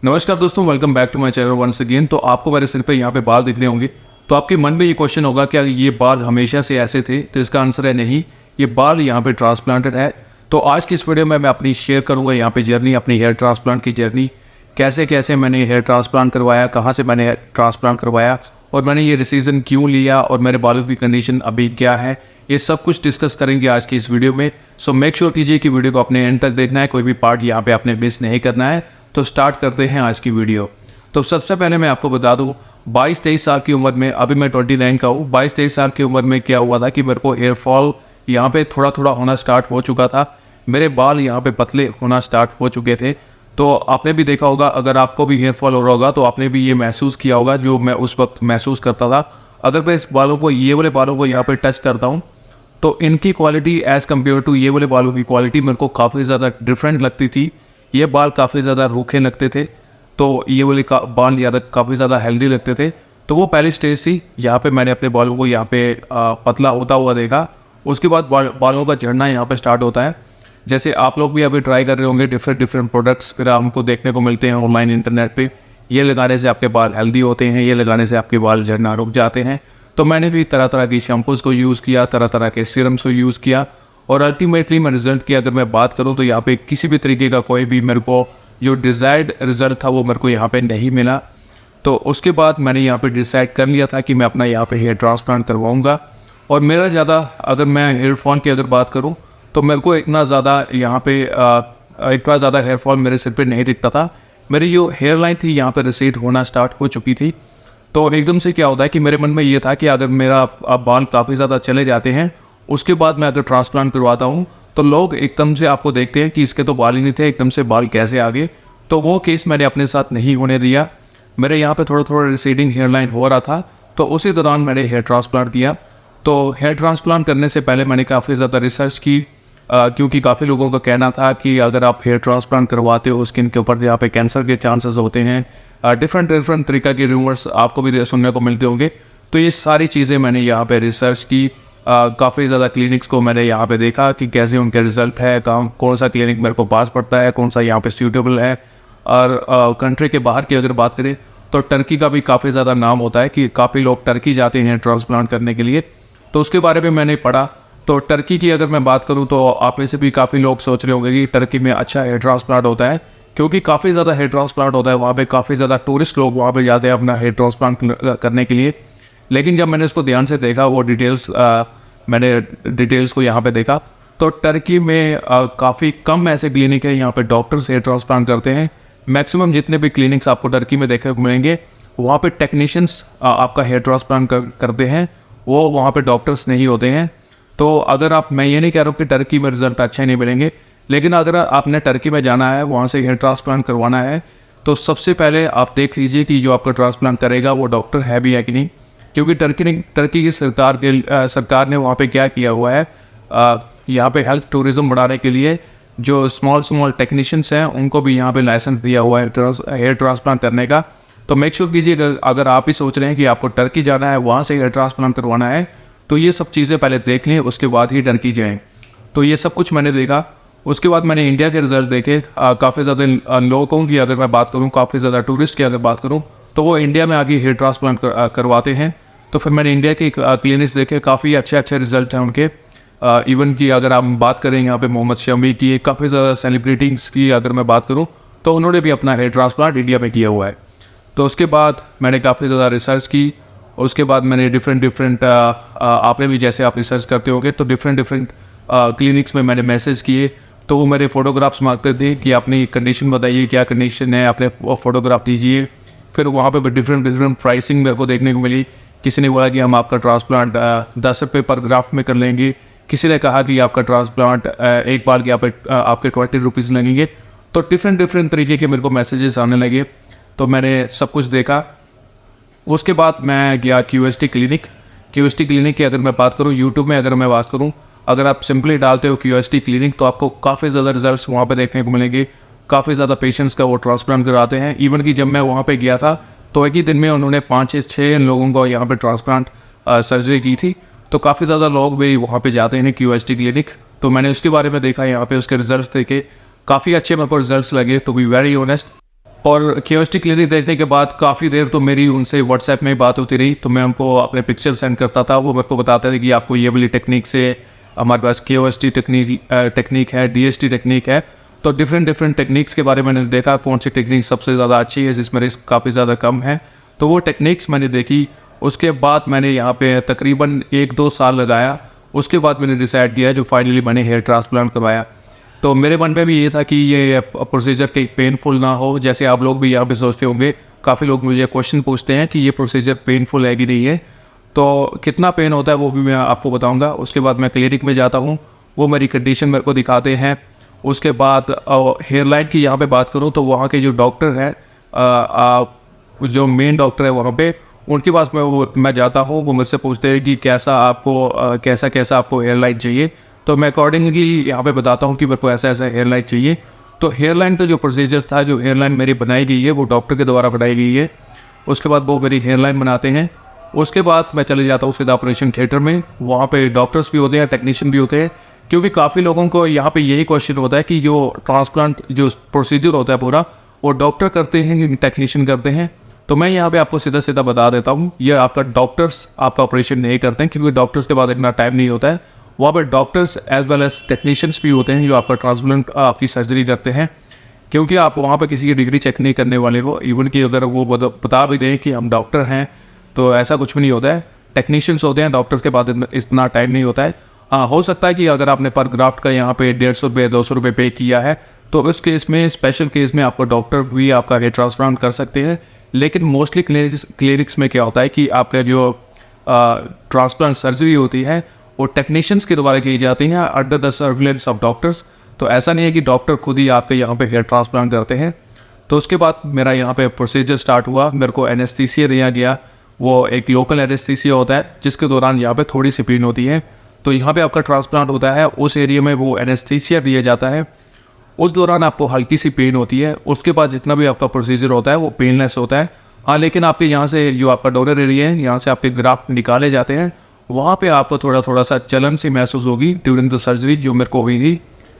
नमस्कार दोस्तों, welcome back to my channel once again. तो आपको मेरे सिर पे यहाँ पे बाल दिख रहे होंगे, तो आपके मन में ये क्वेश्चन होगा क्या ये बाल हमेशा से ऐसे थे? तो इसका आंसर है नहीं, ये बाल यहाँ पे ट्रांसप्लांटेड है। तो आज की इस वीडियो में मैं अपनी शेयर करूँगा यहाँ पे जर्नी, अपनी हेयर ट्रांसप्लांट की जर्नी, कैसे कैसे मैंने हेयर ट्रांसप्लांट करवाया, कहाँ से मैंने हेयर ट्रांसप्लांट करवाया और मैंने ये डिसीजन क्यों लिया और मेरे बालों की कंडीशन अभी क्या है, ये सब कुछ डिस्कस करेंगे आज की इस वीडियो में। सो मेक श्योर कीजिए कि वीडियो को अपने एंड तक देखना है, कोई भी पार्ट यहाँ पे आपने मिस नहीं करना है। तो स्टार्ट करते हैं आज की वीडियो। तो सबसे पहले मैं आपको बता दूं, 22-23 साल की उम्र में, अभी मैं 29 का हूँ, 22-23 साल की उम्र में क्या हुआ था कि मेरे को हेयर फॉल यहाँ पे थोड़ा थोड़ा होना स्टार्ट हो चुका था। मेरे बाल यहाँ पे पतले होना स्टार्ट हो चुके थे। तो आपने भी देखा होगा, अगर आपको भी हेयर फॉल हो रहा होगा तो आपने भी ये महसूस किया होगा जो मैं उस वक्त महसूस करता था। अगर मैं इस बालों को, ये वाले बालों को यहाँ पे टच करता हूँ तो इनकी क्वालिटी एज़ कम्पेयर टू ये वाले बालों की क्वालिटी मेरे को काफ़ी ज़्यादा डिफरेंट लगती थी। ये बाल काफ़ी ज़्यादा रूखे लगते थे, तो ये वाले बाल काफ़ी ज़्यादा हेल्दी लगते थे। तो वो पहली स्टेज थी, यहाँ पे मैंने अपने बालों को यहाँ पे पतला होता हुआ देखा। उसके बाद बालों का झड़ना यहाँ पे स्टार्ट होता है। जैसे आप लोग भी अभी ट्राई कर रहे होंगे डिफरेंट प्रोडक्ट्स, फिर हमको देखने को मिलते हैं ऑनलाइन इंटरनेट पे, ये लगाने से आपके बाल हेल्दी होते हैं, ये लगाने से आपके बाल झड़ना रुक जाते हैं। तो मैंने भी तरह तरह की शैम्पूज़ को यूज़ किया, तरह तरह के सीरम्स को यूज़ किया और अल्टीमेटली मैं रिजल्ट की अगर मैं बात करूं तो यहाँ पे किसी भी तरीके का कोई भी मेरे को जो डिज़ायर्ड रिजल्ट था वो मेरे को यहाँ पे नहीं मिला। तो उसके बाद मैंने यहाँ पे डिसाइड कर लिया था कि मैं अपना यहाँ पे हेयर ट्रांसप्लांट करवाऊँगा। और मेरा ज़्यादा, अगर मैं हेयर फॉल की अगर बात करूँ तो मेरे को इतना ज़्यादा यहाँ पे इतना ज़्यादा हेयर फॉल मेरे सिर पर नहीं दिखता था। मेरी जो हेयर लाइन थी यहाँ पर रिसीड होना स्टार्ट हो चुकी थी। तो एकदम से क्या होता है कि मेरे मन में ये था कि अगर मेरा बाल काफ़ी ज़्यादा चले जाते हैं, उसके बाद मैं अगर ट्रांसप्लांट करवाता हूँ तो लोग एकदम से आपको देखते हैं कि इसके तो बाल ही नहीं थे, एकदम से बाल कैसे आ गए। तो वो केस मैंने अपने साथ नहीं होने दिया। मेरे यहाँ पे थोड़ा थोड़ा रिसीडिंग हेयर लाइन हो रहा था, तो उसी दौरान मैंने हेयर ट्रांसप्लांट किया। तो हेयर ट्रांसप्लांट करने से पहले मैंने काफ़ी ज़्यादा रिसर्च की, क्योंकि काफ़ी लोगों का कहना था कि अगर आप हेयर ट्रांसप्लांट करवाते हो स्किन के ऊपर यहाँ पे कैंसर के चांसेस होते हैं। डिफरेंट तरीक़ा के रूमर्स आपको भी सुनने को मिलते होंगे। तो ये सारी चीज़ें मैंने यहाँ पे रिसर्च की, काफ़ी ज़्यादा क्लिनिक्स को मैंने यहाँ पे देखा कि कैसे उनके रिज़ल्ट है, कौन सा क्लिनिक मेरे को पास पड़ता है, कौन सा यहाँ पे सूटेबल है। और कंट्री के बाहर की अगर बात करें तो टर्की का भी काफ़ी ज़्यादा नाम होता है कि काफ़ी लोग टर्की जाते हैं ट्रांसप्लांट करने के लिए। तो उसके बारे में मैंने पढ़ा। तो टर्की की अगर मैं बात करूँ तो आप में से भी काफ़ी लोग सोच रहे होंगे कि टर्की में अच्छा हेयर ट्रांसप्लांट होता है, क्योंकि काफ़ी ज़्यादा हेयर ट्रांसप्लांट होता है वहाँ पे, काफ़ी ज़्यादा टूरिस्ट लोग वहाँ पे जाते हैं अपना हेयर ट्रांसप्लांट करने के लिए। लेकिन जब मैंने उसको ध्यान से देखा, वो मैंने डिटेल्स को यहाँ पे देखा, तो टर्की में काफ़ी कम ऐसे क्लिनिक है यहाँ पे डॉक्टर्स हेयर ट्रांसप्लांट करते हैं। मैक्सिमम जितने भी क्लिनिक्स आपको टर्की में देखने को मिलेंगे, वहाँ पे टेक्नीशियंस आपका हेयर ट्रांसप्लांट करते हैं, वो वहाँ पे डॉक्टर्स नहीं होते हैं। तो अगर मैं ये नहीं कह रहा हूँ कि टर्की में रिजल्ट अच्छे नहीं मिलेंगे, लेकिन अगर आपने टर्की में जाना है, वहाँ से हेयर ट्रांसप्लांट करवाना है, तो सबसे पहले आप देख लीजिए कि जो आपका ट्रांसप्लांट करेगा वो डॉक्टर है भी है कि नहीं। क्योंकि टर्की की सरकार ने वहाँ पे क्या किया हुआ है, यहाँ पे हेल्थ टूरिज़्म बढ़ाने के लिए जो स्मॉल टेक्नीशियंस हैं उनको भी यहाँ पे लाइसेंस दिया हुआ है हेयर ट्रांसप्लांट करने का। तो मेक श्योर कीजिए, अगर आप ही सोच रहे हैं कि आपको टर्की जाना है, वहाँ से हेयर ट्रांसप्लांट करवाना है, तो ये सब चीज़ें पहले देख लें, उसके बाद ही टर्की जाएँ। तो ये सब कुछ मैंने देखा। उसके बाद मैंने इंडिया के रिज़ल्ट देखे। काफ़ी ज़्यादा लोगों की अगर मैं बात करूँ, काफ़ी ज़्यादा टूरिस्ट की अगर बात करूँ, तो वो इंडिया में आके हेयर ट्रांसप्लांट करवाते हैं। तो फिर मैंने इंडिया के क्लिनिक्स देखे, काफ़ी अच्छे रिजल्ट हैं उनके। इवन की अगर आप बात करें यहाँ पे मोहम्मद शमी की, काफ़ी ज़्यादा सेलिब्रिटीज़ की अगर मैं बात करूँ, तो उन्होंने भी अपना हेयर ट्रांसप्लांट इंडिया में किया हुआ है। तो उसके बाद मैंने काफ़ी ज़्यादा रिसर्च की। उसके बाद मैंने डिफरेंट आपने भी जैसे आप रिसर्च करते होंगे, तो डिफरेंट क्लिनिक्स में मैंने मैसेज किए। तो वो मेरे फ़ोटोग्राफ्स मांगते थे कि अपनी कंडीशन बताइए, क्या कंडीशन है, अपने फ़ोटोग्राफ दीजिए। फिर वहाँ पे डिफरेंट प्राइसिंग मेरे को देखने को मिली। किसी ने बोला कि हम आपका ट्रांसप्लांट 10 रुपये पर ग्राफ्ट में कर लेंगे। किसी ने कहा कि आपका ट्रांसप्लांट एक बार की आपके 20 रुपीज़ लगेंगे। तो डिफरेंट तरीके के मेरे को मैसेजेस आने लगे। तो मैंने सब कुछ देखा। उसके बाद मैं गया QST क्लिनिक की अगर मैं बात करूँ, यूट्यूब में अगर मैं बात करूँ, अगर आप सिंपली डालते हो QST क्लिनिक तो आपको काफ़ी ज़्यादा रिजल्ट्स वहाँ पे देखने को मिलेंगे। काफ़ी ज़्यादा पेशेंट्स का वो ट्रांसप्लांट कराते हैं। इवन कि जब मैं वहाँ पे गया था तो एक ही दिन में उन्होंने 5-6 लोगों को यहाँ पे ट्रांसप्लांट सर्जरी की थी। तो काफ़ी ज़्यादा लोग भी वहाँ पे जाते हैं QST क्लिनिक। तो मैंने उसके बारे में देखा, यहाँ पे उसके रिजल्ट्स देखे, काफ़ी अच्छे मेरे को रिजल्ट्स लगे टू बी वेरी ऑनेस्ट। और क्यूएसटी क्लिनिक देखने के बाद काफ़ी देर तो मेरी उनसे व्हाट्सएप में बात होती रही। तो मैं उनको अपने पिक्चर सेंड करता था, वो मेरे को बताते थे कि आपको ये वाली टेक्निक से, हमारे पास क्यूएसटी टेक्निक है, डीएसटी टेक्निक है। तो डिफरेंट टेक्निक्स के बारे में मैंने देखा कौन सी टेक्निक सबसे ज़्यादा अच्छी है, जिसमें रिस्क काफ़ी ज़्यादा कम है। तो वो टेक्निक्स मैंने देखी। उसके बाद मैंने यहाँ पे तकरीबन 1-2 साल लगाया। उसके बाद मैंने डिसाइड किया जो फाइनली मैंने हेयर ट्रांसप्लांट करवाया। तो मेरे मन में भी ये था कि ये प्रोसीजर कहीं पेनफुल ना हो, जैसे आप लोग भी यहाँ पे सोचते होंगे। काफ़ी लोग मुझे क्वेश्चन पूछते हैं कि ये प्रोसीजर पेनफुल है कि नहीं है। तो कितना पेन होता है वो भी मैं आपको बताऊंगा। उसके बाद मैं क्लिनिक में जाता हूँ, वो मेरी कंडीशन मेरे को दिखाते हैं। उसके बाद हेयर लाइन की यहाँ पे बात करूँ तो वहाँ के जो डॉक्टर हैं, जो मेन डॉक्टर है वहाँ पे, उनके पास मैं जाता हूँ। वो मुझसे पूछते हैं कि कैसा आपको हेयर लाइन चाहिए। तो मैं अकॉर्डिंगली यहाँ पे बताता हूँ कि मेरे को ऐसा हेयर लाइन चाहिए। तो हेयर लाइन का जो प्रोसीजर था, जो हेयर लाइन मेरी बनाई गई है वो डॉक्टर के द्वारा बनाई गई है। उसके बाद वो मेरी हेयर लाइन बनाते हैं। उसके बाद मैं चले जाता हूँ सीधा ऑपरेशन थिएटर में। वहाँ पे डॉक्टर्स भी होते हैं, टेक्नीशियन भी होते हैं, क्योंकि काफ़ी लोगों को यहाँ पे यही क्वेश्चन होता है कि जो ट्रांसप्लांट जो प्रोसीजर होता है पूरा, वो डॉक्टर करते हैं कि टेक्नीशियन करते हैं। तो मैं यहाँ पे आपको सीधा बता देता हूँ, ये आपका डॉक्टर्स आपका ऑपरेशन नहीं करते हैं, क्योंकि डॉक्टर्स के बाद इतना टाइम नहीं होता है। वहाँ पर doctors as well as technicians भी होते हैं जो आपका ट्रांसप्लांट आपकी सर्जरी करते हैं, क्योंकि आप वहाँ पर किसी की डिग्री चेक नहीं करने वाले हो। इवन कि अगर वो बता भी दें कि हम डॉक्टर हैं तो ऐसा कुछ भी नहीं होता है। टेक्नीशियंस होते हैं, डॉक्टर्स के बाद इतना टाइम नहीं होता है। हाँ, हो सकता है कि अगर आपने पर ग्राफ्ट का यहाँ पे 150 रुपये 200 रुपये पे किया है तो उस केस में, स्पेशल केस में आपका डॉक्टर भी आपका हेयर ट्रांसप्लांट कर सकते हैं। लेकिन मोस्टली क्लिनिक्स में क्या होता है कि आपका जो ट्रांसप्लांट सर्जरी होती है वो टेक्नीशियंस के द्वारा की जाती हैं under the surveillance of doctors. तो ऐसा नहीं है कि डॉक्टर खुद ही आपके यहाँ पे हेयर ट्रांसप्लांट करते हैं। तो उसके बाद मेरा यहाँ पे प्रोसीजर स्टार्ट हुआ। मेरे को एनेस्थीसिया दिया गया। वो एक लोकल एनेस्थीसिया होता है जिसके दौरान यहाँ पे थोड़ी सी पेन होती है। तो यहाँ पे आपका ट्रांसप्लांट होता है, उस एरिया में वो एनेस्थीसिया दिया जाता है। उस दौरान आपको हल्की सी पेन होती है। उसके बाद जितना भी आपका प्रोसीजर होता है वो पेनलेस होता है। हाँ, लेकिन आपके यहाँ से जो आपका डोनर एरिया है, यहाँ से आपके ग्राफ्ट निकाले जाते हैं, वहाँ पे आपको थोड़ा सा जलन सी महसूस होगी ड्यूरिंग द सर्जरी, जो मेरे को हुई थी।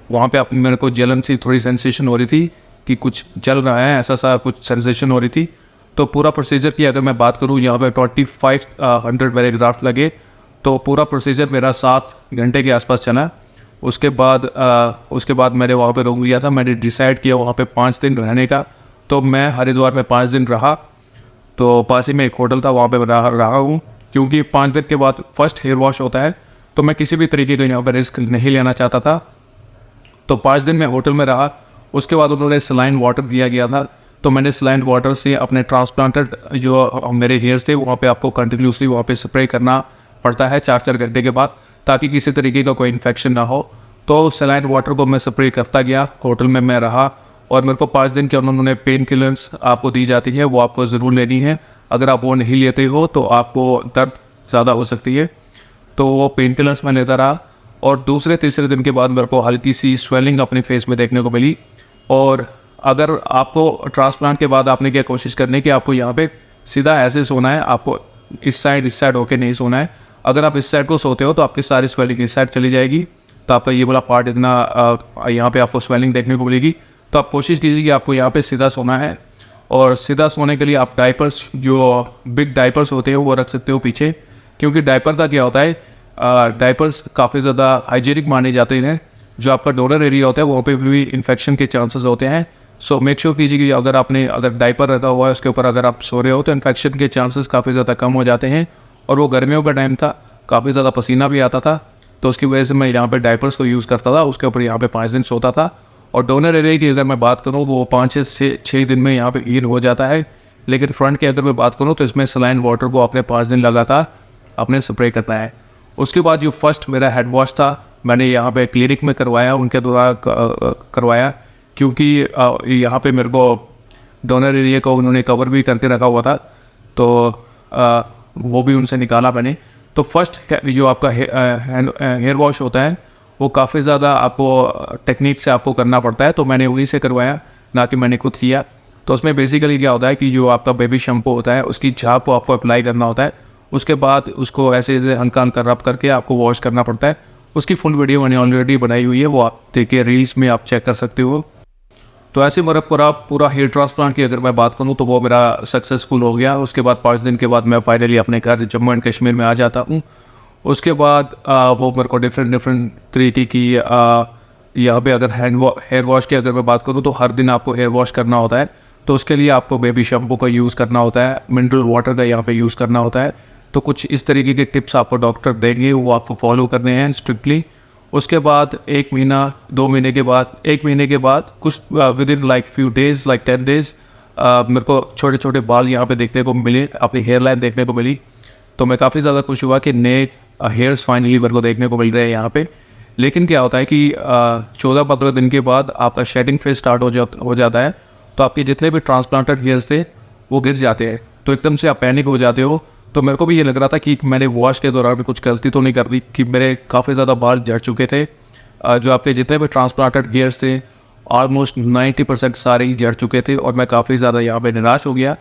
वहाँ पे मेरे को जलन सी थोड़ी सेंसेशन हो रही थी कि कुछ जल रहा है, ऐसा सा कुछ सेंसेशन हो रही थी। तो पूरा प्रोसीजर की अगर मैं बात करूँ, यहाँ पे 2500 मेरे ग्राफ्ट लगे। तो पूरा प्रोसीजर मेरा 7 घंटे के आसपास चला। उसके बाद मैंने वहाँ पे रुक लिया था। मैंने डिसाइड किया वहाँ पे 5 दिन रहने का। तो मैं हरिद्वार में 5 दिन रहा। तो पास ही में एक होटल था, वहाँ पे रहा हूँ, क्योंकि 5 दिन के बाद फर्स्ट हेयर वॉश होता है। तो मैं किसी भी तरीके का यहाँ पर रिस्क नहीं लेना चाहता था। तो 5 दिन मैं होटल में रहा। उसके बाद उन्होंने सलाइन वाटर दिया गया था। तो मैंने सलाइन वाटर से अपने ट्रांसप्लांटेड जो मेरे हेयर्स थे वहाँ पे आपको कंटिन्यूसली वहाँ पे स्प्रे करना पड़ता है 4-4 घंटे के बाद, ताकि किसी तरीके का कोई इन्फेक्शन ना हो। तो सलाइन वाटर को मैं स्प्रे करता गया। होटल में मैं रहा और मेरे को 5 दिन के उन्होंने पेन किलर्स आपको दी जाती है, वो आपको ज़रूर लेनी है। अगर आप वो नहीं लेते हो तो आपको दर्द ज़्यादा हो सकती है। तो वो पेन किलर्स मैं लेता रहा। और दूसरे तीसरे दिन के बाद मेरे को हल्की सी स्वेलिंग अपने फेस में देखने को मिली। और अगर आपको ट्रांसप्लांट के बाद आपने क्या कोशिश करनी है कि आपको यहाँ पे सीधा ऐसे सोना है, आपको इस साइड होके नहीं सोना है। अगर आप इस साइड को सोते हो तो आपकी सारी स्वेलिंग इस साइड चली जाएगी। तो आपका ये वाला पार्ट इतना यहाँ पे आपको स्वेलिंग देखने को मिलेगी। तो आप कोशिश कीजिए कि आपको यहाँ पे सीधा सोना है। और सीधा सोने के लिए आप डाइपर्स, जो बिग डाइपर्स होते हैं, वो रख सकते हो पीछे, क्योंकि डाइपर का क्या होता है, डाइपर्स काफ़ी ज़्यादा हाइजीनिक माने जाते हैं। जो आपका डोनर एरिया होता है वहाँ पे भी इन्फेक्शन के चांसेस होते हैं। सो मेक श्योर कीजिए कि अगर डाइपर रखा हुआ है उसके ऊपर अगर आप सो रहे हो तो इन्फेक्शन के चांसेस काफ़ी ज़्यादा कम हो जाते हैं। और वो गर्मियों का टाइम था, काफ़ी ज़्यादा पसीना भी आता था, तो उसकी वजह से मैं यहाँ पे डाइपर्स को यूज़ करता था। उसके ऊपर यहाँ पे 5 दिन सोता था। और डोनर एरिया की अगर मैं बात करूँ वो 5 से 6 दिन में यहाँ पे हील हो जाता है। लेकिन फ्रंट की अगर मैं बात करूँ तो इसमें सलाइन वाटर को अपने 5 दिन लगातार अपने स्प्रे करना है। उसके बाद जो फर्स्ट मेरा हेड वॉश था मैंने यहाँ पे क्लिनिक में करवाया, उनके द्वारा करवाया, क्योंकि यहाँ पे मेरे को डोनर एरिया को उन्होंने कवर भी करके रखा हुआ था। तो वो भी उनसे निकाला मैंने। तो फर्स्ट जो आपका हेयर वॉश होता है वो काफ़ी ज़्यादा आपको टेक्निक से आपको करना पड़ता है। तो मैंने उन्हीं से करवाया, ना कि मैंने खुद किया। तो उसमें बेसिकली क्या होता है कि जो आपका बेबी शैम्पू होता है उसकी झाग को आपको अप्लाई करना होता है। उसके बाद उसको ऐसे हल्का रब करके आपको वॉश करना पड़ता है। उसकी फुल वीडियो मैंने ऑलरेडी बनाई हुई है, वो आप देखिए रील्स में आप चेक कर सकते हो। तो ऐसे मेरा पूरा हेयर ट्रांसप्लांट की अगर मैं बात करूँ तो वो मेरा सक्सेसफुल हो गया। उसके बाद 5 दिन के बाद मैं फाइनली अपने घर जम्मू एंड कश्मीर में आ जाता हूँ। उसके बाद वो मेरे को डिफरेंट तरीके की यहाँ पे अगर हेयर वॉश की अगर मैं बात करूँ तो हर दिन आपको हेयर वॉश करना होता है। तो उसके लिए आपको बेबी शैम्पू का यूज़ करना होता है, मिनरल वाटर का यहाँ पे यूज़ करना होता है। तो कुछ इस तरीके के टिप्स आपको डॉक्टर देंगे, वो आपको फॉलो करने हैं स्ट्रिक्टली। उसके बाद 1 महीना 2 महीने के बाद 1 महीने के बाद कुछ with in like few days like 10 days मेरे को छोटे छोटे बाल यहाँ पे देखने को मिले, अपनी हेयर लाइन देखने को मिली। तो मैं काफ़ी ज़्यादा खुश हुआ कि नए हेयर्स फाइनली मेरे को देखने को मिल रहे हैं यहाँ पे। लेकिन क्या होता है कि 14-15 दिन के बाद आपका शेडिंग फेज स्टार्ट हो जाता है। तो आपके जितने भी ट्रांसप्लांटेड हेयर्स थे वो गिर जाते हैं। तो एकदम से आप पैनिक हो जाते हो। तो मेरे को भी ये लग रहा था कि मैंने वॉश के दौरान भी कुछ गलती तो नहीं कर दी, कि मेरे काफ़ी ज़्यादा बाल झड़ चुके थे। जो आपके जितने भी ट्रांसप्लांटेड हेयर्स थे ऑलमोस्ट 90% सारे ही झड़ चुके थे। और मैं काफ़ी ज़्यादा यहाँ पे निराश हो गया,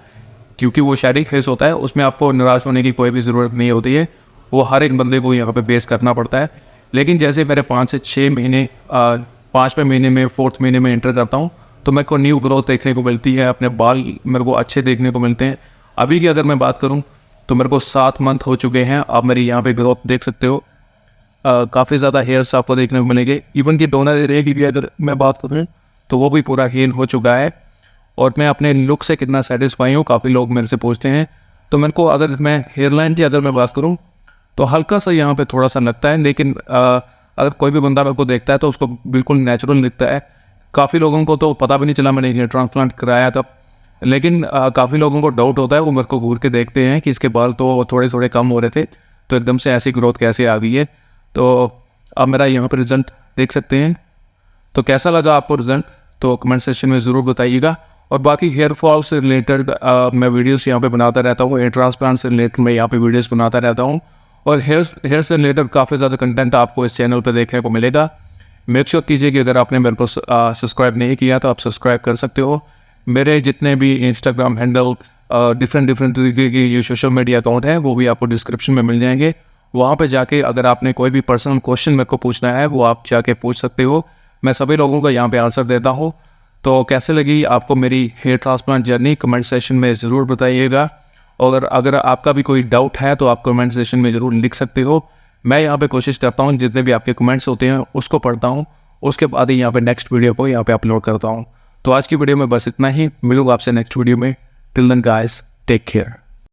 क्योंकि वो शेडिंग फेस होता है, उसमें आपको निराश होने की कोई भी ज़रूरत नहीं होती है। वो हर एक बंदे को यहाँ पे फेस करना पड़ता है। लेकिन जैसे मेरे 5 से 6 महीने 5वें महीने में 4th महीने में एंटर करता हूँ तो मेरे को न्यू ग्रोथ देखने को मिलती है, अपने बाल मेरे को अच्छे देखने को मिलते हैं। अभी की अगर मैं बात करूँ तो मेरे को 7 मंथ हो चुके हैं। आप मेरी यहाँ पे ग्रोथ देख सकते हो, काफ़ी ज़्यादा हेयर्स आपको देखने को मिलेंगे। इवन कि डोनर एरिया की भी अगर मैं बात करूँ तो वो भी पूरा हील हो चुका है। और मैं अपने लुक से कितना सेटिस्फाई हूँ, काफ़ी लोग मेरे से पूछते हैं। तो मेरे को अगर मैं हेयरलाइन की अगर मैं बात करूँ तो हल्का सा यहाँ पे थोड़ा सा लगता है, लेकिन अगर कोई भी बंदा मेरे को देखता है तो उसको बिल्कुल नेचुरल दिखता है। काफ़ी लोगों को तो पता भी नहीं चला मैंने हेयर ट्रांसप्लांट कराया तब। लेकिन काफ़ी लोगों को डाउट होता है, वो मेरे को घूर के देखते हैं कि इसके बाल तो थोड़े थोड़े कम हो रहे थे, तो एकदम से ऐसी ग्रोथ कैसे आ गई है। तो आप मेरा यहाँ पर रिजल्ट देख सकते हैं। तो कैसा लगा आपको रिजल्ट, तो कमेंट सेक्शन में ज़रूर बताइएगा। और बाकी हेयर फॉल से रिलेटेड मैं वीडियोस यहाँ पे बनाता रहता हूँ, हेयर ट्रांसप्लांट से रिलेटेड मैं यहाँ पे वीडियोस बनाता रहता हूँ। और हेयर से रिलेटेड काफ़ी ज़्यादा कंटेंट आपको इस चैनल पे देखने को मिलेगा। मेक श्योर कीजिए कि अगर आपने मेरे को सब्सक्राइब नहीं किया तो आप सब्सक्राइब कर सकते हो। मेरे जितने भी इंस्टाग्राम हैंडल डिफरेंट तरीके के ये सोशल मीडिया अकाउंट है वो भी आपको डिस्क्रिप्शन में मिल जाएंगे। वहाँ पे जाके अगर आपने कोई भी पर्सनल क्वेश्चन मेरे को पूछना है वो आप जाके पूछ सकते हो। मैं सभी लोगों का यहाँ पे आंसर देता हूँ। तो कैसे लगी आपको मेरी hair transplant journey, comment section में ज़रूर बताइएगा। और अगर आपका भी कोई डाउट है तो आप कमेंट सेक्शन में ज़रूर लिख सकते हो। मैं यहाँ पे कोशिश करता हूँ जितने भी आपके कमेंट्स होते हैं उसको पढ़ता हूँ, उसके बाद ही यहाँ पे नेक्स्ट वीडियो को यहाँ पे अपलोड करता हूँ। तो आज की वीडियो में बस इतना ही, मिलूंगा आपसे नेक्स्ट वीडियो में। Till then guys, take care.